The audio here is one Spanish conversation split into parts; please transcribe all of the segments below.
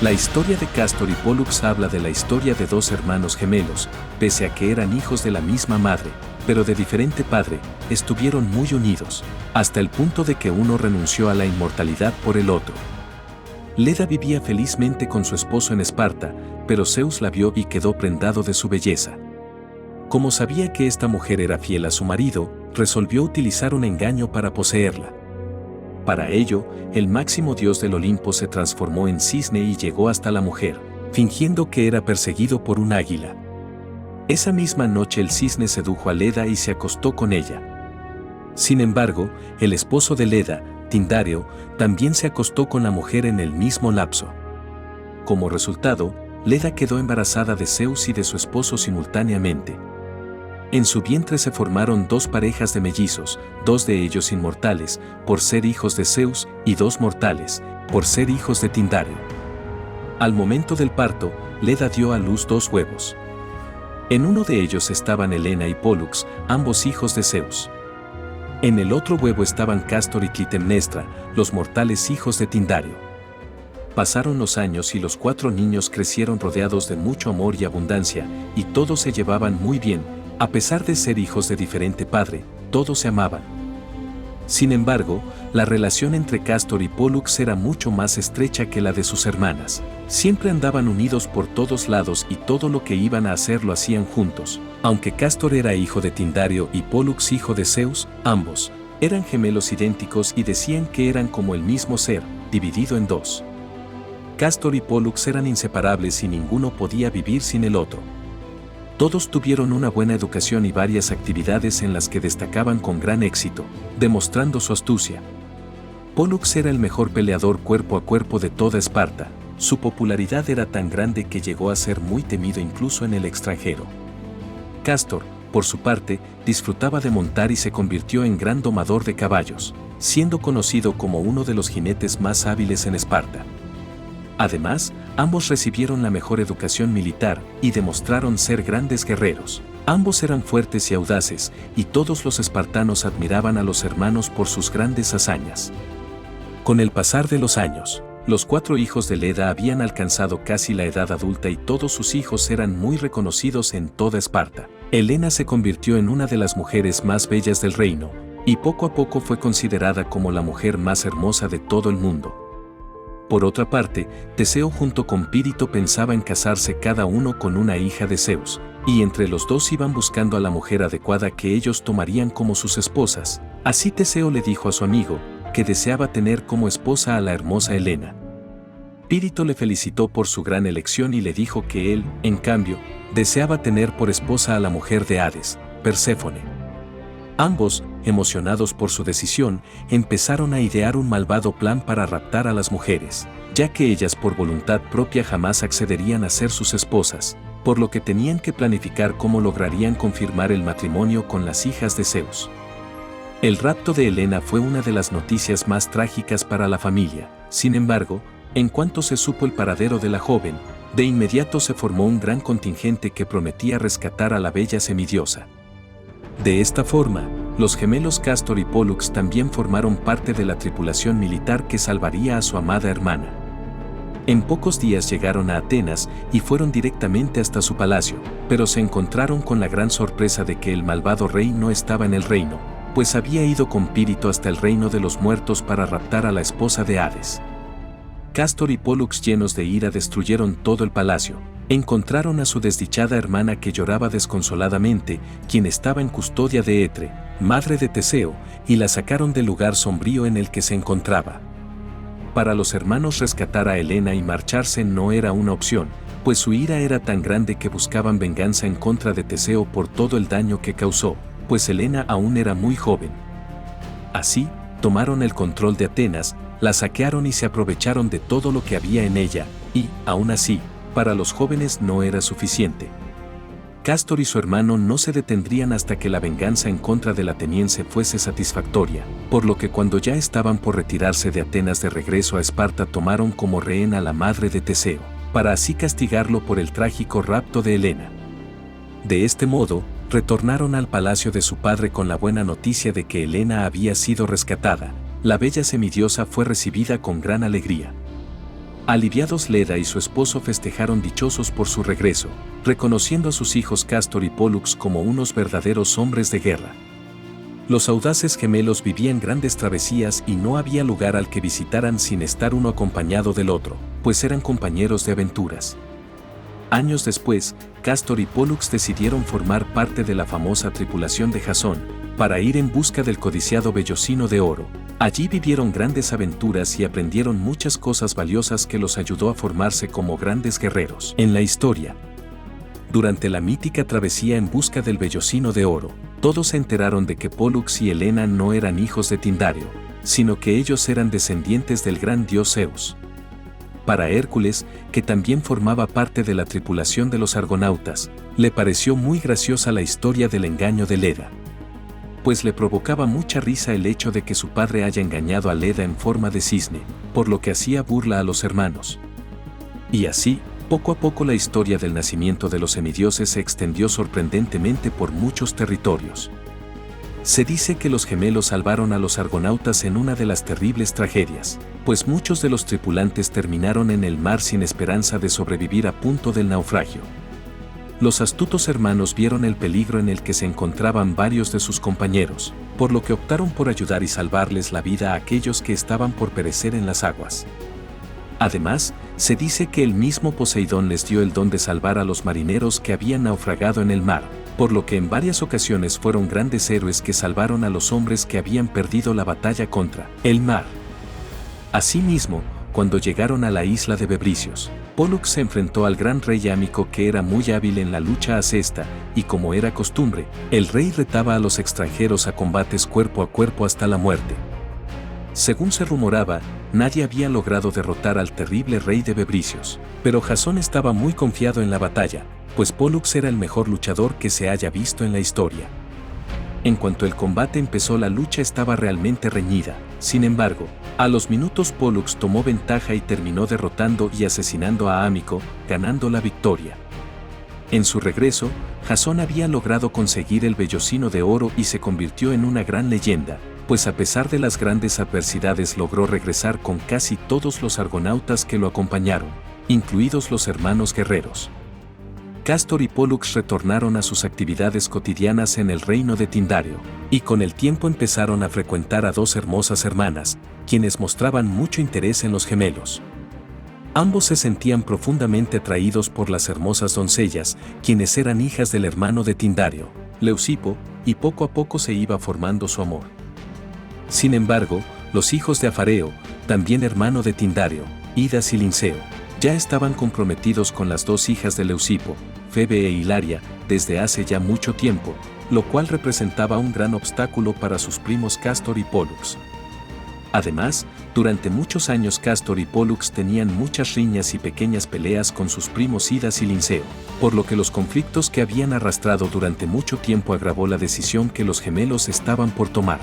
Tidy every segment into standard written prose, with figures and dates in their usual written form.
La historia de Castor y Pólux habla de la historia de dos hermanos gemelos, pese a que eran hijos de la misma madre, pero de diferente padre, estuvieron muy unidos, hasta el punto de que uno renunció a la inmortalidad por el otro. Leda vivía felizmente con su esposo en Esparta, pero Zeus la vio y quedó prendado de su belleza. Como sabía que esta mujer era fiel a su marido, resolvió utilizar un engaño para poseerla. Para ello, el máximo dios del Olimpo se transformó en cisne y llegó hasta la mujer, fingiendo que era perseguido por un águila. Esa misma noche el cisne sedujo a Leda y se acostó con ella. Sin embargo, el esposo de Leda, Tindáreo, también se acostó con la mujer en el mismo lapso. Como resultado, Leda quedó embarazada de Zeus y de su esposo simultáneamente. En su vientre se formaron dos parejas de mellizos, dos de ellos inmortales, por ser hijos de Zeus, y dos mortales, por ser hijos de Tindáreo. Al momento del parto, Leda dio a luz dos huevos. En uno de ellos estaban Helena y Pólux, ambos hijos de Zeus. En el otro huevo estaban Castor y Clitemnestra, los mortales hijos de Tindáreo. Pasaron los años y los 4 niños crecieron rodeados de mucho amor y abundancia, y todos se llevaban muy bien. A pesar de ser hijos de diferente padre, todos se amaban. Sin embargo, la relación entre Castor y Pólux era mucho más estrecha que la de sus hermanas. Siempre andaban unidos por todos lados y todo lo que iban a hacer lo hacían juntos. Aunque Castor era hijo de Tindáreo y Pólux hijo de Zeus, ambos eran gemelos idénticos y decían que eran como el mismo ser, dividido en dos. Castor y Pólux eran inseparables y ninguno podía vivir sin el otro. Todos tuvieron una buena educación y varias actividades en las que destacaban con gran éxito, demostrando su astucia. Pólux era el mejor peleador cuerpo a cuerpo de toda Esparta. Su popularidad era tan grande que llegó a ser muy temido incluso en el extranjero. Castor, por su parte, disfrutaba de montar y se convirtió en gran domador de caballos, siendo conocido como uno de los jinetes más hábiles en Esparta. Además, ambos recibieron la mejor educación militar y demostraron ser grandes guerreros. Ambos eran fuertes y audaces, y todos los espartanos admiraban a los hermanos por sus grandes hazañas. Con el pasar de los años, los 4 hijos de Leda habían alcanzado casi la edad adulta y todos sus hijos eran muy reconocidos en toda Esparta. Helena se convirtió en una de las mujeres más bellas del reino, y poco a poco fue considerada como la mujer más hermosa de todo el mundo. Por otra parte, Teseo junto con Pírito pensaba en casarse cada uno con una hija de Zeus, y entre los dos iban buscando a la mujer adecuada que ellos tomarían como sus esposas. Así Teseo le dijo a su amigo, que deseaba tener como esposa a la hermosa Helena. Pírito le felicitó por su gran elección y le dijo que él, en cambio, deseaba tener por esposa a la mujer de Hades, Perséfone. Ambos, emocionados por su decisión, empezaron a idear un malvado plan para raptar a las mujeres, ya que ellas por voluntad propia jamás accederían a ser sus esposas, por lo que tenían que planificar cómo lograrían confirmar el matrimonio con las hijas de Zeus. El rapto de Helena fue una de las noticias más trágicas para la familia. Sin embargo, en cuanto se supo el paradero de la joven, de inmediato se formó un gran contingente que prometía rescatar a la bella semidiosa. De esta forma, los gemelos Castor y Pólux también formaron parte de la tripulación militar que salvaría a su amada hermana. En pocos días llegaron a Atenas y fueron directamente hasta su palacio, pero se encontraron con la gran sorpresa de que el malvado rey no estaba en el reino, pues había ido con Pírito hasta el reino de los muertos para raptar a la esposa de Hades. Castor y Pólux llenos de ira destruyeron todo el palacio. Encontraron a su desdichada hermana que lloraba desconsoladamente, quien estaba en custodia de Etre, madre de Teseo, y la sacaron del lugar sombrío en el que se encontraba. Para los hermanos rescatar a Helena y marcharse no era una opción, pues su ira era tan grande que buscaban venganza en contra de Teseo por todo el daño que causó, pues Helena aún era muy joven. Así, tomaron el control de Atenas, la saquearon y se aprovecharon de todo lo que había en ella, y, aún así, para los jóvenes no era suficiente. Castor y su hermano no se detendrían hasta que la venganza en contra del ateniense fuese satisfactoria, por lo que cuando ya estaban por retirarse de Atenas de regreso a Esparta tomaron como rehén a la madre de Teseo, para así castigarlo por el trágico rapto de Helena. De este modo, retornaron al palacio de su padre con la buena noticia de que Helena había sido rescatada. La bella semidiosa fue recibida con gran alegría. Aliviados, Leda y su esposo festejaron dichosos por su regreso, reconociendo a sus hijos Cástor y Pólux como unos verdaderos hombres de guerra. Los audaces gemelos vivían grandes travesías y no había lugar al que visitaran sin estar uno acompañado del otro, pues eran compañeros de aventuras. Años después, Cástor y Pólux decidieron formar parte de la famosa tripulación de Jasón, para ir en busca del codiciado vellocino de oro. Allí vivieron grandes aventuras y aprendieron muchas cosas valiosas que los ayudó a formarse como grandes guerreros en la historia. Durante la mítica travesía en busca del vellocino de oro, todos se enteraron de que Pólux y Helena no eran hijos de Tindario, sino que ellos eran descendientes del gran dios Zeus. Para Hércules, que también formaba parte de la tripulación de los argonautas, le pareció muy graciosa la historia del engaño de Leda, pues le provocaba mucha risa el hecho de que su padre haya engañado a Leda en forma de cisne, por lo que hacía burla a los hermanos. Y así, poco a poco la historia del nacimiento de los semidioses se extendió sorprendentemente por muchos territorios. Se dice que los gemelos salvaron a los argonautas en una de las terribles tragedias, pues muchos de los tripulantes terminaron en el mar sin esperanza de sobrevivir a punto del naufragio. Los astutos hermanos vieron el peligro en el que se encontraban varios de sus compañeros, por lo que optaron por ayudar y salvarles la vida a aquellos que estaban por perecer en las aguas. Además, se dice que el mismo Poseidón les dio el don de salvar a los marineros que habían naufragado en el mar, por lo que en varias ocasiones fueron grandes héroes que salvaron a los hombres que habían perdido la batalla contra el mar. Asimismo, cuando llegaron a la isla de Bebricios, Pólux se enfrentó al gran rey Ámico, que era muy hábil en la lucha acesta, y como era costumbre, el rey retaba a los extranjeros a combates cuerpo a cuerpo hasta la muerte. Según se rumoraba, nadie había logrado derrotar al terrible rey de Bebricios, pero Jasón estaba muy confiado en la batalla, pues Pólux era el mejor luchador que se haya visto en la historia. En cuanto el combate empezó, la lucha estaba realmente reñida. Sin embargo, a los minutos Pólux tomó ventaja y terminó derrotando y asesinando a Ámico, ganando la victoria. En su regreso, Jasón había logrado conseguir el vellocino de oro y se convirtió en una gran leyenda, pues a pesar de las grandes adversidades logró regresar con casi todos los argonautas que lo acompañaron, incluidos los hermanos guerreros. Cástor y Pólux retornaron a sus actividades cotidianas en el reino de Tindario, y con el tiempo empezaron a frecuentar a dos hermosas hermanas, quienes mostraban mucho interés en los gemelos. Ambos se sentían profundamente atraídos por las hermosas doncellas, quienes eran hijas del hermano de Tindario, Leucipo, y poco a poco se iba formando su amor. Sin embargo, los hijos de Afareo, también hermano de Tindario, Idas y Linceo, ya estaban comprometidos con las dos hijas de Leucipo, Febe e Hilaria, desde hace ya mucho tiempo, lo cual representaba un gran obstáculo para sus primos Cástor y Pólux. Además, durante muchos años Cástor y Pólux tenían muchas riñas y pequeñas peleas con sus primos Idas y Linceo, por lo que los conflictos que habían arrastrado durante mucho tiempo agravó la decisión que los gemelos estaban por tomar.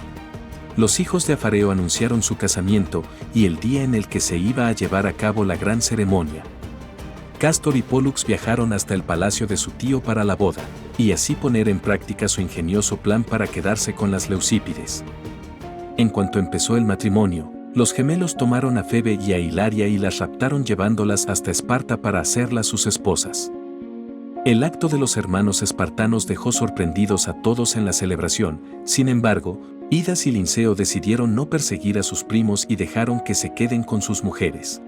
Los hijos de Afareo anunciaron su casamiento y el día en el que se iba a llevar a cabo la gran ceremonia. Cástor y Pólux viajaron hasta el palacio de su tío para la boda, y así poner en práctica su ingenioso plan para quedarse con las Leucípides. En cuanto empezó el matrimonio, los gemelos tomaron a Febe y a Hilaria y las raptaron llevándolas hasta Esparta para hacerlas sus esposas. El acto de los hermanos espartanos dejó sorprendidos a todos en la celebración. Sin embargo, Idas y Linceo decidieron no perseguir a sus primos y dejaron que se queden con sus mujeres.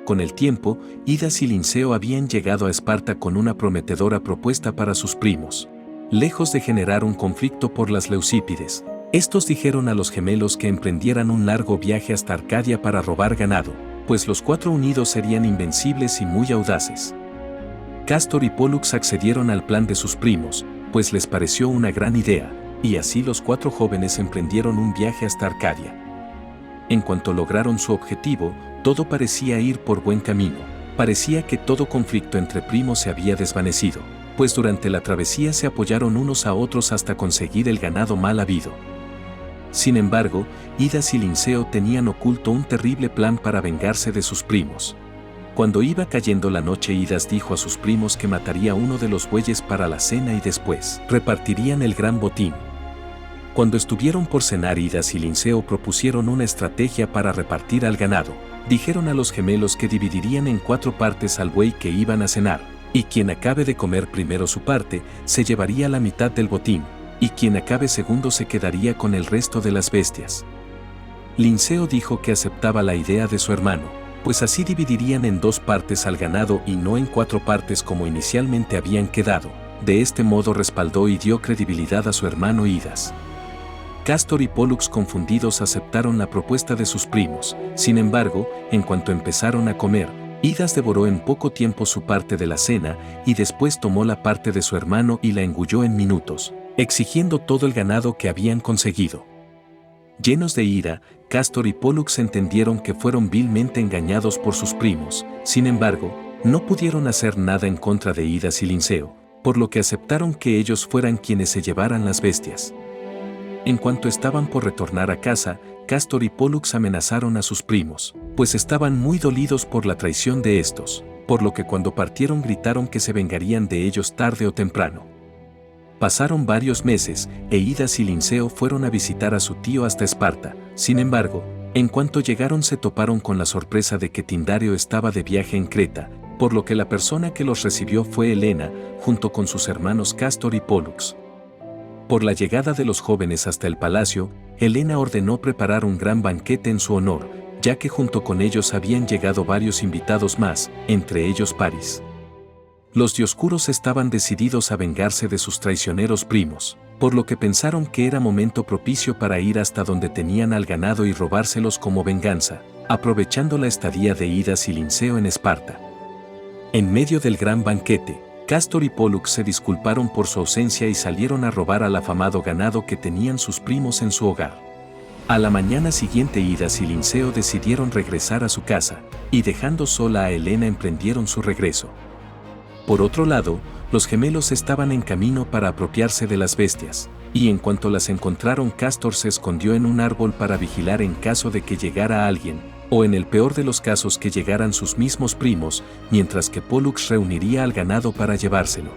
Con el tiempo, Idas y Linceo habían llegado a Esparta con una prometedora propuesta para sus primos. Lejos de generar un conflicto por las Leucípides, estos dijeron a los gemelos que emprendieran un largo viaje hasta Arcadia para robar ganado, pues los cuatro unidos serían invencibles y muy audaces. Cástor y Pólux accedieron al plan de sus primos, pues les pareció una gran idea, y así los cuatro jóvenes emprendieron un viaje hasta Arcadia. En cuanto lograron su objetivo, todo parecía ir por buen camino. Parecía que todo conflicto entre primos se había desvanecido, pues durante la travesía se apoyaron unos a otros hasta conseguir el ganado mal habido. Sin embargo, Idas y Linceo tenían oculto un terrible plan para vengarse de sus primos. Cuando iba cayendo la noche, Idas dijo a sus primos que mataría uno de los bueyes para la cena y después repartirían el gran botín. Cuando estuvieron por cenar, Idas y Linceo propusieron una estrategia para repartir al ganado, dijeron a los gemelos que dividirían en 4 partes al buey que iban a cenar, y quien acabe de comer primero su parte, se llevaría la mitad del botín, y quien acabe segundo se quedaría con el resto de las bestias. Linceo dijo que aceptaba la idea de su hermano, pues así dividirían en 2 partes al ganado y no en 4 partes como inicialmente habían quedado. De este modo respaldó y dio credibilidad a su hermano Idas. Cástor y Pólux, confundidos, aceptaron la propuesta de sus primos. Sin embargo, en cuanto empezaron a comer, Idas devoró en poco tiempo su parte de la cena y después tomó la parte de su hermano y la engulló en minutos, exigiendo todo el ganado que habían conseguido. Llenos de ira, Cástor y Pólux entendieron que fueron vilmente engañados por sus primos. Sin embargo, no pudieron hacer nada en contra de Idas y Linceo, por lo que aceptaron que ellos fueran quienes se llevaran las bestias. En cuanto estaban por retornar a casa, Cástor y Pólux amenazaron a sus primos, pues estaban muy dolidos por la traición de estos, por lo que cuando partieron gritaron que se vengarían de ellos tarde o temprano. Pasaron varios meses, e Idas y Linceo fueron a visitar a su tío hasta Esparta. Sin embargo, en cuanto llegaron se toparon con la sorpresa de que Tindario estaba de viaje en Creta, por lo que la persona que los recibió fue Helena, junto con sus hermanos Cástor y Pólux. Por la llegada de los jóvenes hasta el palacio, Helena ordenó preparar un gran banquete en su honor, ya que junto con ellos habían llegado varios invitados más, entre ellos Paris. Los Dioscuros estaban decididos a vengarse de sus traicioneros primos, por lo que pensaron que era momento propicio para ir hasta donde tenían al ganado y robárselos como venganza, aprovechando la estadía de Idas y Linceo en Esparta. En medio del gran banquete, Cástor y Pólux se disculparon por su ausencia y salieron a robar al afamado ganado que tenían sus primos en su hogar. A la mañana siguiente Idas y Linceo decidieron regresar a su casa, y dejando sola a Helena emprendieron su regreso. Por otro lado, los gemelos estaban en camino para apropiarse de las bestias, y en cuanto las encontraron Cástor se escondió en un árbol para vigilar en caso de que llegara alguien, o en el peor de los casos que llegaran sus mismos primos, mientras que Pólux reuniría al ganado para llevárselo.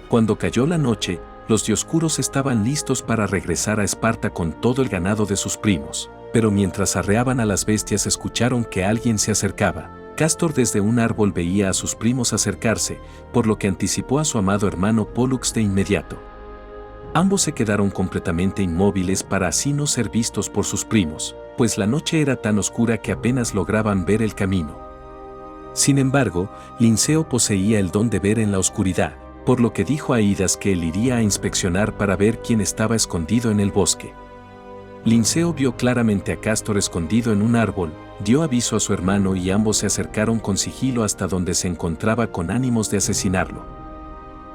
Cuando cayó la noche, los Dioscuros estaban listos para regresar a Esparta con todo el ganado de sus primos, pero mientras arreaban a las bestias escucharon que alguien se acercaba. Cástor desde un árbol veía a sus primos acercarse, por lo que anticipó a su amado hermano Pólux de inmediato. Ambos se quedaron completamente inmóviles para así no ser vistos por sus primos, pues la noche era tan oscura que apenas lograban ver el camino. Sin embargo, Linceo poseía el don de ver en la oscuridad, por lo que dijo a Idas que él iría a inspeccionar para ver quién estaba escondido en el bosque. Linceo vio claramente a Cástor escondido en un árbol, dio aviso a su hermano y ambos se acercaron con sigilo hasta donde se encontraba con ánimos de asesinarlo.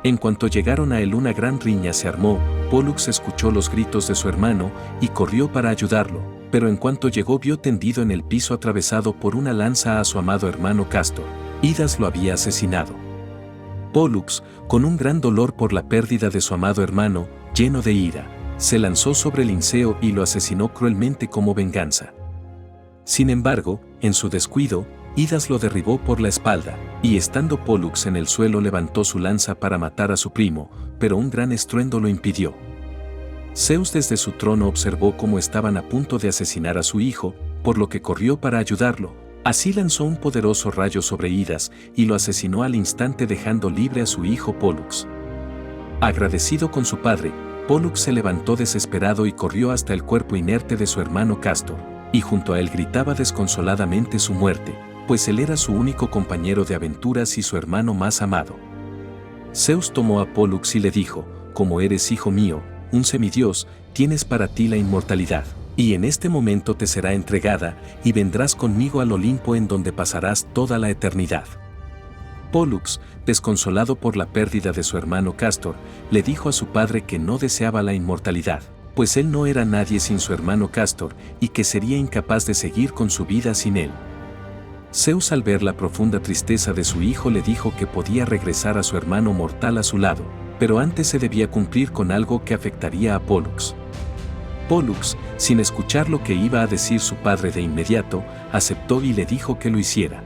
En cuanto llegaron a él una gran riña se armó, Pólux escuchó los gritos de su hermano y corrió para ayudarlo, pero en cuanto llegó vio tendido en el piso atravesado por una lanza a su amado hermano Cástor. Idas lo había asesinado. Pólux, con un gran dolor por la pérdida de su amado hermano, lleno de ira, se lanzó sobre Linceo y lo asesinó cruelmente como venganza. Sin embargo, en su descuido, Idas lo derribó por la espalda, y estando Pólux en el suelo levantó su lanza para matar a su primo, pero un gran estruendo lo impidió. Zeus desde su trono observó cómo estaban a punto de asesinar a su hijo, por lo que corrió para ayudarlo. Así lanzó un poderoso rayo sobre Idas y lo asesinó al instante dejando libre a su hijo Pólux. Agradecido con su padre, Pólux se levantó desesperado y corrió hasta el cuerpo inerte de su hermano Cástor, y junto a él gritaba desconsoladamente su muerte, pues él era su único compañero de aventuras y su hermano más amado. Zeus tomó a Pólux y le dijo: «Como eres hijo mío, un semidios, tienes para ti la inmortalidad, y en este momento te será entregada, y vendrás conmigo al Olimpo en donde pasarás toda la eternidad». Pólux, desconsolado por la pérdida de su hermano Cástor, le dijo a su padre que no deseaba la inmortalidad, pues él no era nadie sin su hermano Cástor y que sería incapaz de seguir con su vida sin él. Zeus, al ver la profunda tristeza de su hijo, le dijo que podía regresar a su hermano mortal a su lado, pero antes se debía cumplir con algo que afectaría a Pólux. Pólux, sin escuchar lo que iba a decir su padre de inmediato, aceptó y le dijo que lo hiciera.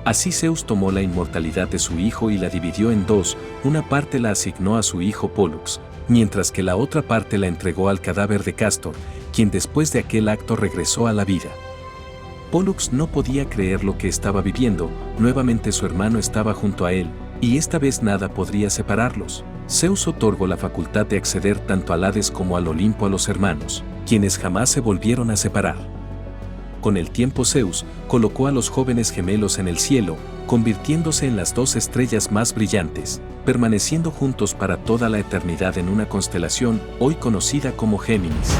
Así Zeus tomó la inmortalidad de su hijo y la dividió en dos, una parte la asignó a su hijo Pólux, mientras que la otra parte la entregó al cadáver de Cástor, quien después de aquel acto regresó a la vida. Pollux no podía creer lo que estaba viviendo, nuevamente su hermano estaba junto a él, y esta vez nada podría separarlos. Zeus otorgó la facultad de acceder tanto al Hades como al Olimpo a los hermanos, quienes jamás se volvieron a separar. Con el tiempo Zeus colocó a los jóvenes gemelos en el cielo, convirtiéndose en las 2 estrellas más brillantes, permaneciendo juntos para toda la eternidad en una constelación hoy conocida como Géminis.